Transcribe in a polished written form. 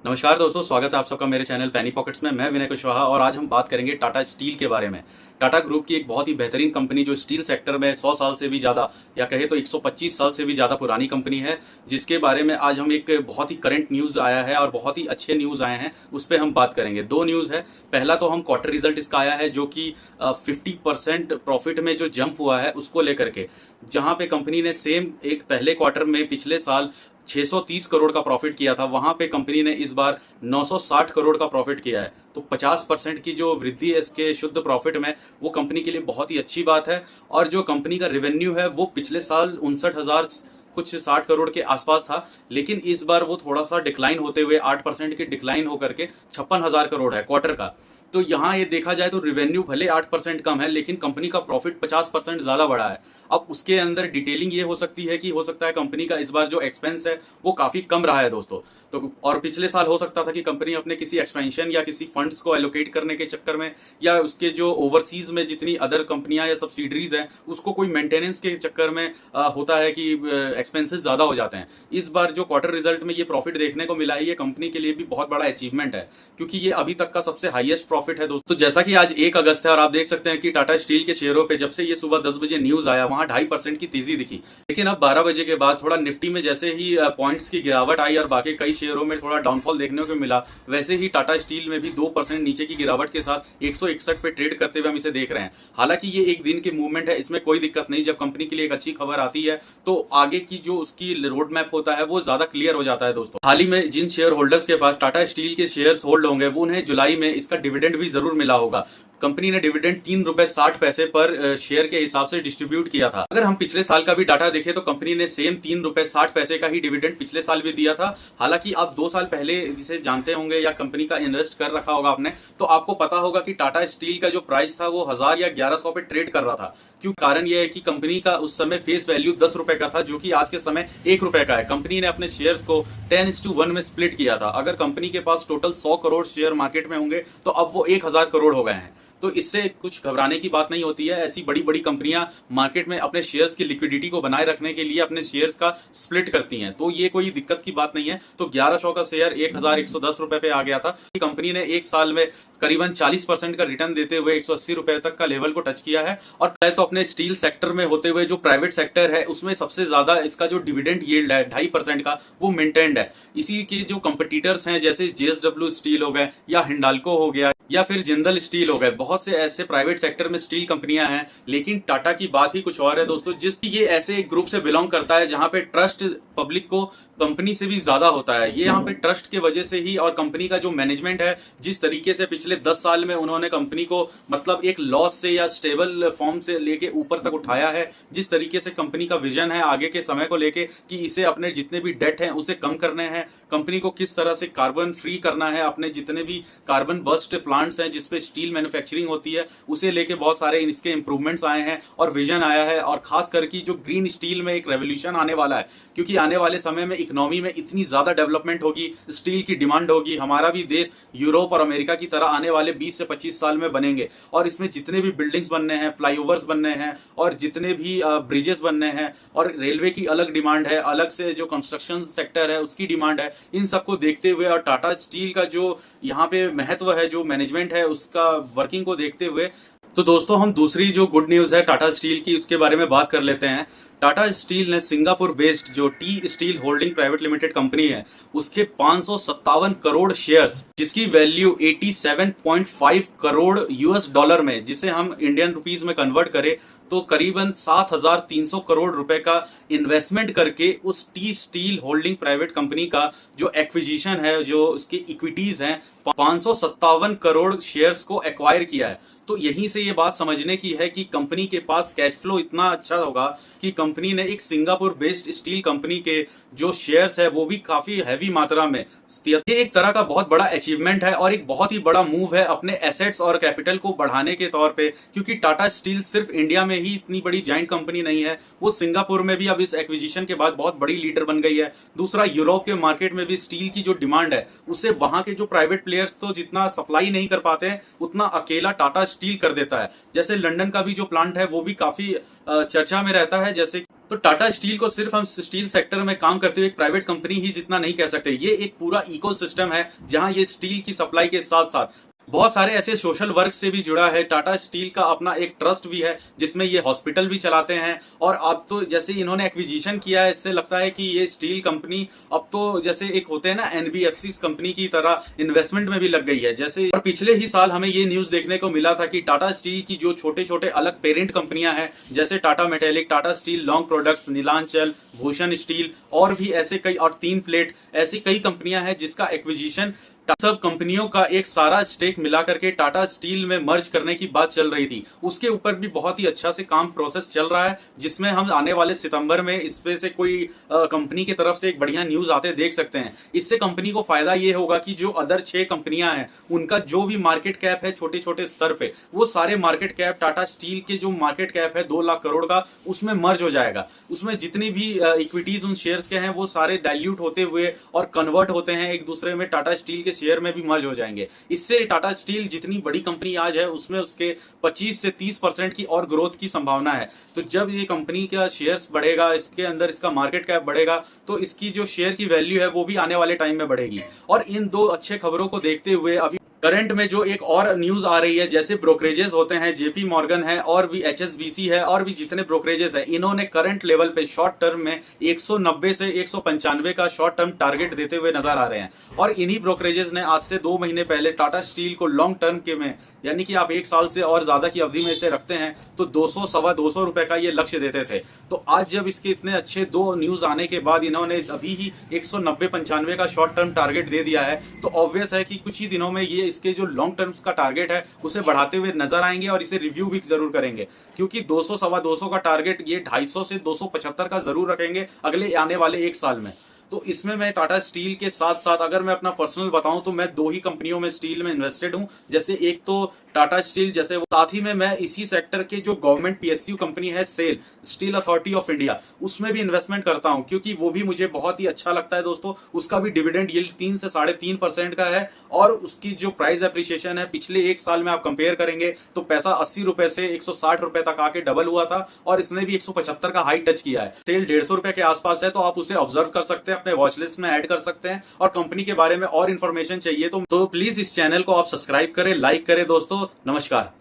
नमस्कार दोस्तों, स्वागत है आप सबका मेरे चैनल पैनी पॉकेट्स में। मैं विनय कुशवाहा और आज हम बात करेंगे टाटा स्टील के बारे में। टाटा ग्रुप की एक बहुत ही बेहतरीन कंपनी जो स्टील सेक्टर में 100 साल से भी ज़्यादा या कहे तो 125 साल से भी ज़्यादा पुरानी कंपनी है, जिसके बारे में आज हम एक बहुत ही करंट न्यूज़ आया है और बहुत ही अच्छे न्यूज़ आए हैं, उस पर हम बात करेंगे। दो न्यूज़ है। पहला तो हम क्वार्टर रिजल्ट इसका आया है जो कि 50% प्रॉफिट में जो जंप हुआ है उसको लेकर के, जहाँ पे कंपनी ने सेम एक पहले क्वार्टर में पिछले साल 630 करोड़ का प्रॉफिट किया था, वहां पे कंपनी ने इस बार 960 करोड़ का प्रॉफिट किया है। तो 50% की जो वृद्धि है इसके शुद्ध प्रॉफिट में, वो कंपनी के लिए बहुत ही अच्छी बात है। और जो कंपनी का रेवेन्यू है वो पिछले साल 59,000 कुछ 60 करोड़ के आसपास था, लेकिन इस बार वो थोड़ा सा डिक्लाइन होते हुए 8% की डिक्लाइन होकर के 56,000 करोड़ है क्वार्टर का। तो यहाँ ये देखा जाए तो रेवेन्यू भले 8% कम है, लेकिन कंपनी का प्रॉफिट 50% ज्यादा बढ़ा है। अब उसके अंदर डिटेलिंग ये हो सकती है कि हो सकता है कंपनी का इस बार जो एक्सपेंस है वो काफी कम रहा है दोस्तों। तो और पिछले साल हो सकता था कि कंपनी अपने किसी एक्सपेंशन या किसी फंड्स को एलोकेट करने के चक्कर में, या उसके जो ओवरसीज में जितनी अदर कंपनियां या सब्सिडरीज हैं उसको कोई मेंटेनेंस के चक्कर में होता है कि एक्सपेंसेस ज्यादा हो जाते हैं। इस बार जो क्वार्टर रिजल्ट में ये प्रॉफिट देखने को मिला है, ये कंपनी के लिए भी बहुत बड़ा अचीवमेंट है, क्योंकि ये अभी तक का सबसे हाईएस्ट प्रॉफिट है दोस्तों। जैसा कि आज 1 अगस्त है और आप देख सकते हैं कि टाटा स्टील के शेयरों पे जब से ये सुबह 10 बजे न्यूज आया वहां 2.5% की तेजी दिखी, लेकिन अब 12 बजे के बाद थोड़ा निफ्टी में जैसे ही पॉइंट्स की गिरावट आई और बाकी कई शेयरों में थोड़ा डाउनफॉल देखने को मिला, वैसे ही टाटा स्टील में भी 2% नीचे की गिरावट के साथ 161 पे ट्रेड करते हुए हम इसे देख रहे हैं। हालांकि ये एक दिन की मूवमेंट है, इसमें कोई दिक्कत नहीं। जब कंपनी के लिए एक अच्छी खबर आती है तो आगे की जो उसकी रोड मैप होता है वो ज्यादा क्लियर हो जाता है दोस्तों। हाल ही में जिन शेयर होल्डर्स के पास टाटा स्टील के शेयर्स होल्ड होंगे वो उन्हें जुलाई में इसका डिविडेंड भी जरूर मिला होगा। कंपनी ने डिविडेंड 3 रुपए 60 पैसे पर शेयर के हिसाब से डिस्ट्रीब्यूट किया था। अगर हम पिछले साल का भी डाटा देखें तो कंपनी ने सेम 3 रुपए 60 पैसे का ही डिविडेंड पिछले साल भी दिया था। हालांकि आप 2 साल पहले जिसे जानते होंगे या कंपनी का इन्वेस्ट कर रखा होगा आपने, तो आपको पता होगा कि टाटा स्टील का जो प्राइस था वो 1000 या 1100 पे ट्रेड कर रहा था। क्यों? कारण यह है कि कंपनी का उस समय फेस वैल्यू 10 रुपए का था, जो कि आज के समय 1 रुपए का है। कंपनी ने अपने शेयर्स को 10:1 में स्प्लिट किया था। अगर कंपनी के पास टोटल 100 करोड़ शेयर मार्केट में होंगे तो अब वो 1000 करोड़ हो गए हैं। तो इससे कुछ घबराने की बात नहीं होती है। ऐसी बड़ी बड़ी कंपनियां मार्केट में अपने शेयर्स की लिक्विडिटी को बनाए रखने के लिए अपने शेयर्स का स्प्लिट करती हैं, तो ये कोई दिक्कत की बात नहीं है। तो 1100 का शेयर 1110 रुपए पे आ गया था। कंपनी ने एक साल में करीबन 40% का रिटर्न देते हुए 180 रुपए तक का लेवल को टच किया है। और कहे तो अपने स्टील सेक्टर में होते हुए जो प्राइवेट सेक्टर है उसमें सबसे ज्यादा इसका जो डिविडेंड यील्ड है 2.5% का, वो मेंटेन्ड है। इसी के जो कंपटीटर्स हैं जैसे जेएसडब्ल्यू स्टील हो गए या हिंडाल्को हो गया या फिर जिंदल स्टील हो गए, बहुत से ऐसे प्राइवेट सेक्टर में स्टील कंपनियां हैं। लेकिन टाटा की बात ही कुछ और है दोस्तों, जिसकी ये ऐसे ग्रुप से बिलोंग करता है जहां पे ट्रस्ट पब्लिक को कंपनी से भी ज्यादा होता है। ये यहाँ पे ट्रस्ट के वजह से ही, और कंपनी का जो मैनेजमेंट है जिस तरीके से पिछले 10 साल में उन्होंने कंपनी को मतलब एक लॉस से या स्टेबल फॉर्म से लेके ऊपर तक उठाया है, जिस तरीके से कंपनी का विजन है आगे के समय को लेके कि इसे अपने जितने भी डेट हैं उसे कम करने हैं, कंपनी को किस तरह से कार्बन फ्री करना है, अपने जितने भी कार्बन बर्स्ट प्लांट्स हैं जिसपे स्टील मैन्युफैक्चरिंग होती है उसे लेके बहुत सारे इसके इंप्रूवमेंट्स आए हैं और विजन आया है। और खास करके जो ग्रीन स्टील में एक रेवोल्यूशन आने वाला है, क्योंकि आने वाले समय में इकोनॉमी में इतनी ज्यादा डेवलपमेंट होगी, स्टील की डिमांड होगी, हमारा भी देश यूरोप और अमेरिका की तरह आने वाले 20 से 25 साल में बनेंगे। और इसमें जितने भी बिल्डिंग्स बनने हैं, फ्लाईओवर्स बनने हैं और जितने भी ब्रिजेस बनने हैं, और रेलवे की अलग डिमांड है, अलग से जो कंस्ट्रक्शन सेक्टर है उसकी डिमांड है, इन सबको देखते हुए और टाटा स्टील का जो यहाँ पे महत्व है, जो मैनेजमेंट है उसका वर्किंग को देखते हुए, तो दोस्तों हम दूसरी जो गुड न्यूज है टाटा स्टील की उसके बारे में बात कर लेते हैं। टाटा स्टील ने सिंगापुर बेस्ड जो T steel holding private limited company है उसके 557 करोड़ शेयर्स, जिसकी वैल्यू 87.5 करोड़ यूएस डॉलर में, जिसे हम इंडियन रुपीस में कन्वर्ट करें तो करीबन 7,300 करोड़ रुपए का इन्वेस्टमेंट करके उस T steel holding private company का जो एक्विजिशन है, जो उसकी इक्विटीज हैं, 557 करोड़ शेयर्स को एक्वायर किया है। तो यहीं से ये बात समझने की है कि कंपनी के पास कैश फ्लो इतना अच्छा होगा कि कंपनी ने एक सिंगापुर बेस्ड स्टील कंपनी के जो शेयर्स है वो भी काफी हैवी मात्रा में, ये एक तरह का बहुत बड़ा अचीवमेंट है और एक बहुत ही बड़ा मूव है अपने एसेट्स और कैपिटल को बढ़ाने के तौर पे। क्योंकि टाटा स्टील सिर्फ इंडिया में ही इतनी बड़ी जाइंट कंपनी नहीं है, वो सिंगापुर में भी अब इस एक्विजिशन के बाद बहुत बड़ी लीडर बन गई है। दूसरा, यूरोप के मार्केट में भी स्टील की जो डिमांड है उससे वहां के जो प्राइवेट प्लेयर्स तो जितना सप्लाई नहीं कर पाते हैं उतना अकेला टाटा स्टील कर देता है। जैसे लंदन का भी जो प्लांट है वो भी काफी चर्चा में रहता है, जैसे जैसे तो टाटा स्टील को सिर्फ हम स्टील सेक्टर में काम करते हुए एक प्राइवेट कंपनी ही जितना नहीं कह सकते। ये एक पूरा इकोसिस्टम है जहां ये स्टील की सप्लाई के साथ साथ बहुत सारे ऐसे सोशल वर्क से भी जुड़ा है। टाटा स्टील का अपना एक ट्रस्ट भी है जिसमें ये हॉस्पिटल भी चलाते हैं। और अब तो जैसे इन्होंने एक्विजिशन किया है, इससे लगता है कि ये स्टील कंपनी अब तो जैसे एक होते हैं ना एनबीएफसी कंपनी की तरह इन्वेस्टमेंट में भी लग गई है जैसे। और पिछले ही साल हमें ये न्यूज देखने को मिला था कि टाटा स्टील की जो छोटे छोटे अलग पेरेंट कंपनियां हैं जैसे Tata Metaliks, Tata steel long products, Nilanchal, Bhushan steel और भी ऐसे कई, और तीन प्लेट, ऐसी कई कंपनियां हैं जिसका एक्विजिशन सब कंपनियों का एक सारा स्टेक मिला करके टाटा स्टील में मर्ज करने की बात चल रही थी। उसके ऊपर भी बहुत ही अच्छा से काम प्रोसेस चल रहा है जिसमें हम आने वाले सितंबर में इस पे से कोई कंपनी की तरफ से एक बढ़िया न्यूज आते देख सकते हैं। इससे कंपनी को फायदा ये होगा कि जो अदर 6 कंपनियां हैं उनका जो भी मार्केट कैप है छोटे छोटे स्तर पे, वो सारे मार्केट कैप टाटा स्टील के जो मार्केट कैप है 2 लाख करोड़ का, उसमें मर्ज हो जाएगा। उसमें जितनी भी इक्विटीज उन शेयर्स के हैं वो सारे डाइल्यूट होते हुए और कन्वर्ट होते हैं एक दूसरे में, टाटा स्टील के शेयर में भी मर्ज हो जाएंगे। इससे टाटा स्टील जितनी बड़ी कंपनी आज है उसमें उसके 25 से 30% की और ग्रोथ की संभावना है। तो जब ये कंपनी का शेयर्स बढ़ेगा, इसके अंदर इसका मार्केट कैप बढ़ेगा, तो इसकी जो शेयर की वैल्यू है वो भी आने वाले टाइम में बढ़ेगी। और इन 2 अच्छे खबरों को देखते हुए अभी करंट में जो एक और न्यूज आ रही है, जैसे ब्रोकरेजेस होते हैं, जेपी मॉर्गन है और भी एचएसबीसी है और भी जितने ब्रोकरेजेस है, इन्होंने करंट लेवल पे शॉर्ट टर्म में 190 से 195 का शॉर्ट टर्म टारगेट देते हुए नजर आ रहे हैं। और इन्हीं ब्रोकरेजेस ने आज से 2 महीने पहले टाटा स्टील को लॉन्ग टर्म के में, यानी कि आप 1 साल से और ज्यादा की अवधि में इसे रखते हैं तो 200 सवा 200 रुपए का ये लक्ष्य देते थे। तो आज जब इसके इतने अच्छे 2 न्यूज आने के बाद इन्होंने अभी ही 190-95 का शॉर्ट टर्म टारगेट दे दिया है, तो ऑब्वियस है कि कुछ ही दिनों में ये इसके जो लॉन्ग टर्म का टारगेट है उसे बढ़ाते हुए नजर आएंगे और इसे रिव्यू भी जरूर करेंगे। क्योंकि 200 सवा 200 का टारगेट ये 250 से 275 का जरूर रखेंगे अगले आने वाले 1 साल में। तो इसमें मैं टाटा स्टील के साथ साथ अगर मैं अपना पर्सनल बताऊं तो मैं 2 ही कंपनियों में स्टील में इन्वेस्टेड हूं। जैसे एक तो टाटा स्टील, जैसे वो, साथ ही में मैं इसी सेक्टर के जो गवर्नमेंट पीएसयू कंपनी है SAIL, steel authority of India, उसमें भी इन्वेस्टमेंट करता हूं क्योंकि वो भी मुझे बहुत ही अच्छा लगता है दोस्तों। उसका भी डिविडेंड यील्ड 3 से 3.5% का है और उसकी जो प्राइस एप्रिसिएशन है पिछले 1 साल में आप कंपेयर करेंगे तो पैसा 80 रुपए से 160 रुपए तक आके डबल हुआ था और इसने भी 175 का हाई टच किया है। सेल 150 रुपए के आसपास है, तो आप उसे ऑब्जर्व कर सकते हैं, अपने वॉच लिस्ट में ऐड कर सकते हैं। और कंपनी के बारे में और इन्फॉर्मेशन चाहिए तो प्लीज इस चैनल को आप सब्सक्राइब करें, लाइक करें दोस्तों। नमस्कार।